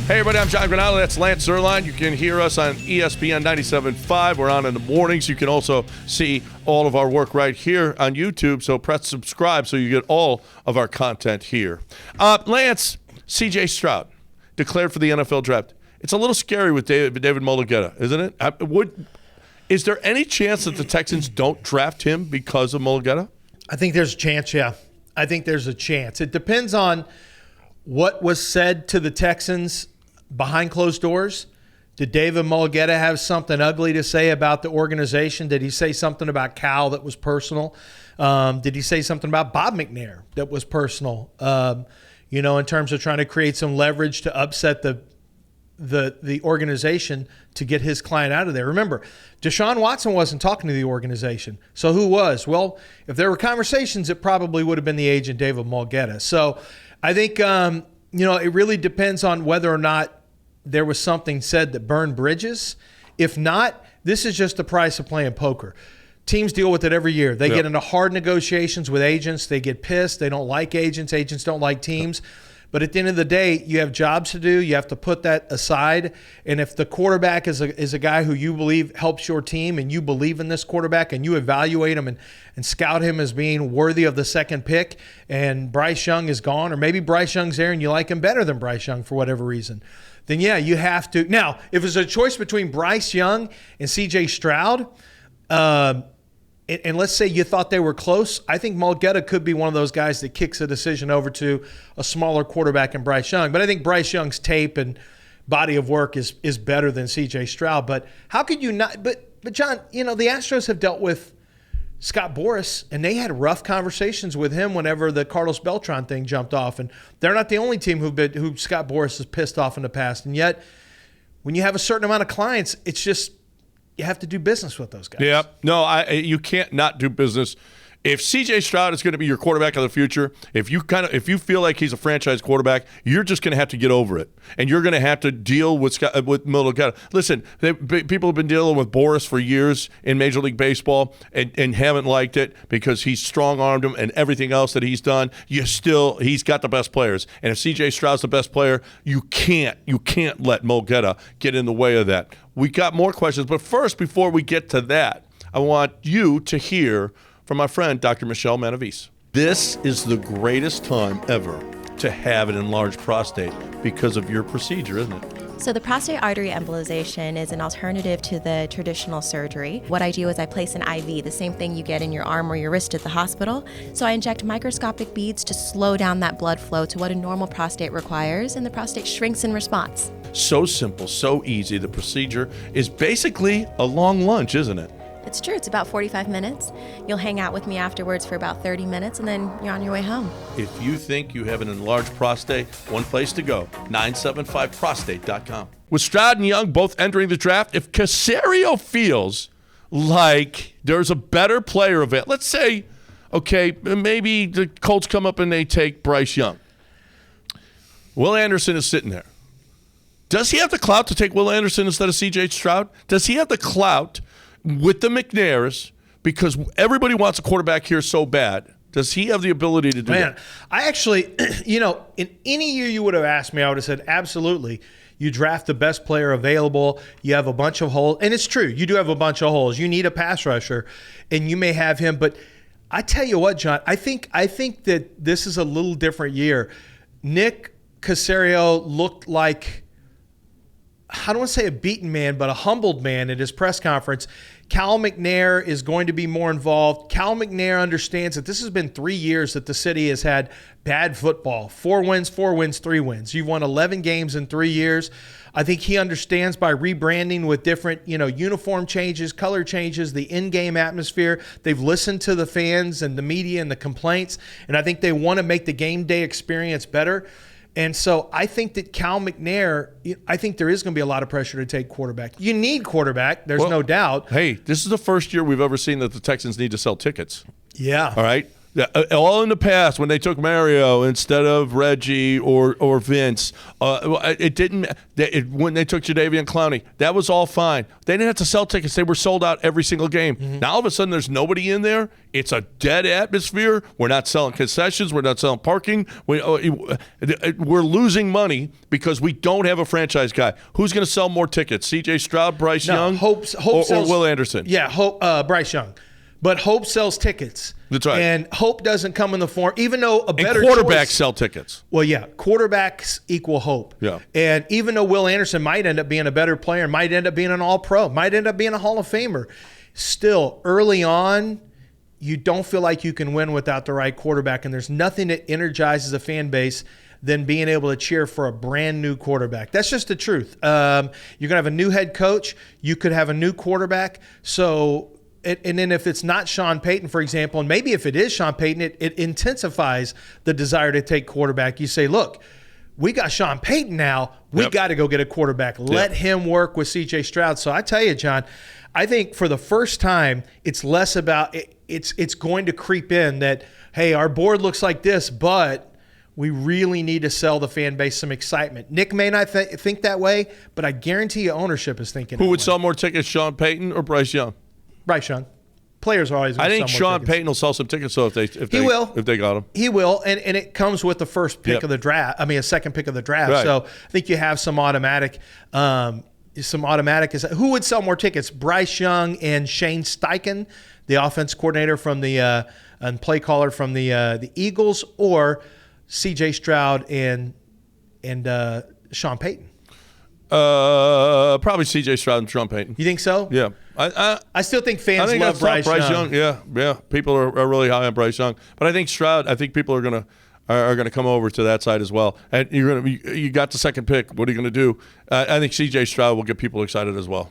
Hey, everybody, I'm John Granado. That's Lance Zerline. You can hear us on ESPN 97.5. We're on in the mornings. You can also see all of our work right here on YouTube, so press subscribe so you get all of our content here. Lance, C.J. Stroud, declared for the NFL draft. It's a little scary with David Mulligetta, isn't it? Is there any chance that the Texans don't draft him because of Mulligetta? I think there's a chance, yeah. I think there's a chance. It depends on what was said to the Texans behind closed doors. Did David Mulligetta have something ugly to say about the organization? Did he say something about Cal that was personal? Did he say something about Bob McNair that was personal? In terms of trying to create some leverage to upset the organization to get his client out of there. Remember, Deshaun Watson wasn't talking to the organization. So who was? Well, if there were conversations, it probably would have been the agent David Mulligetta. So I think, it really depends on whether or not there was something said that burned bridges. If not, this is just the price of playing poker. Teams deal with it every year. They get into hard negotiations with agents. They get pissed. They don't like agents. Agents don't like teams. But at the end of the day, you have jobs to do. You have to put that aside. And if the quarterback is a guy who you believe helps your team and you believe in this quarterback and you evaluate him and scout him as being worthy of the second pick, and Bryce Young is gone, or maybe Bryce Young's there and you like him better than Bryce Young for whatever reason, then yeah, you have to. Now, if it's a choice between Bryce Young and C.J. Stroud, and let's say you thought they were close, I think Mulligetta could be one of those guys that kicks a decision over to a smaller quarterback in Bryce Young. But I think Bryce Young's tape and body of work is better than C.J. Stroud. But how could you not? But John, the Astros have dealt with Scott Boras, and they had rough conversations with him whenever the Carlos Beltran thing jumped off. And they're not the only team who Scott Boras has pissed off in the past. And yet, when you have a certain amount of clients, it's just you have to do business with those guys. Yeah. No, you can't not do business. If C.J. Stroud is going to be your quarterback of the future, if you feel like he's a franchise quarterback, you're just going to have to get over it, and you're going to have to deal with Mulligetta. Listen, people have been dealing with Boras for years in Major League Baseball and haven't liked it because he's strong-armed him and everything else that he's done. He's got the best players, and if C.J. Stroud's the best player, you can't let Mulligetta get in the way of that. We got more questions, but first, before we get to that, I want you to hear from my friend, Dr. Michelle Manavis. This is the greatest time ever to have an enlarged prostate because of your procedure, isn't it? So the prostate artery embolization is an alternative to the traditional surgery. What I do is I place an IV, the same thing you get in your arm or your wrist at the hospital. So I inject microscopic beads to slow down that blood flow to what a normal prostate requires, and the prostate shrinks in response. So simple, so easy. The procedure is basically a long lunch, isn't it? It's true. It's about 45 minutes. You'll hang out with me afterwards for about 30 minutes, and then you're on your way home. If you think you have an enlarged prostate, one place to go, 975prostate.com. With Stroud and Young both entering the draft, if Caserio feels like there's a better player available, let's say, okay, maybe the Colts come up and they take Bryce Young. Will Anderson is sitting there. Does he have the clout to take Will Anderson instead of C.J. Stroud? Does he have the clout with the McNairs, because everybody wants a quarterback here so bad? Does he have the ability to do that? I actually, in any year you would have asked me, I would have said absolutely. You draft the best player available. You have a bunch of holes. And it's true. You do have a bunch of holes. You need a pass rusher, and you may have him. But I tell you what, John, I think that this is a little different year. Nick Caserio looked like, I don't want to say a beaten man, but a humbled man at his press conference. Cal McNair is going to be more involved. Cal McNair understands that this has been 3 years that the city has had bad football. 4 wins, 3 wins. You've won 11 games in 3 years. I think he understands by rebranding with different, uniform changes, color changes, the in-game atmosphere. They've listened to the fans and the media and the complaints, and I think they want to make the game day experience better. And so I think that Cal McNair, I think there is going to be a lot of pressure to take quarterback. You need quarterback. There's no doubt. Hey, this is the first year we've ever seen that the Texans need to sell tickets. Yeah. All right? All in the past when they took Mario instead of Reggie or Vince, it didn't. When they took Jadeveon Clowney, that was all fine. They didn't have to sell tickets; they were sold out every single game. Mm-hmm. Now all of a sudden, there's nobody in there. It's a dead atmosphere. We're not selling concessions. We're not selling parking. We're losing money because we don't have a franchise guy. Who's going to sell more tickets? C.J. Stroud, Bryce Young, Hope or sells, Will Anderson? Yeah, Bryce Young. But Hope sells tickets. That's right. And Hope doesn't come in the form, even though a better quarterbacks choice, sell tickets. Well, yeah, quarterbacks equal Hope. Yeah. And even though Will Anderson might end up being a better player, might end up being an all-pro, might end up being a Hall of Famer, still, early on, you don't feel like you can win without the right quarterback. And there's nothing that energizes a fan base than being able to cheer for a brand new quarterback. That's just the truth. You're going to have a new head coach. You could have a new quarterback. So... And then if it's not Sean Payton, for example, and maybe if it is Sean Payton, it intensifies the desire to take quarterback. You say, look, we got Sean Payton now. We got to go get a quarterback. Let him work with C.J. Stroud. So I tell you, John, I think for the first time, it's less about it's going to creep in that, hey, our board looks like this, but we really need to sell the fan base some excitement. Nick may not think that way, but I guarantee you ownership is thinking Who would sell more tickets, Sean Payton or Bryce Young? Bryce Young. Players are always. I think Sean Payton will sell some tickets though if they got him. He will, and it comes with the first pick of the draft. I mean, a second pick of the draft. Right. So I think you have some automatic. Who would sell more tickets? Bryce Young and Shane Steichen, the offense coordinator from the and play caller from the Eagles, or C.J. Stroud and Sean Payton. Probably C.J. Stroud and Sean Payton. You think so? Yeah. I still think fans love Bryce Young. Yeah. People are really high on Bryce Young, but I think Stroud. I think people are gonna come over to that side as well. And you got the second pick. What are you gonna do? I think C.J. Stroud will get people excited as well.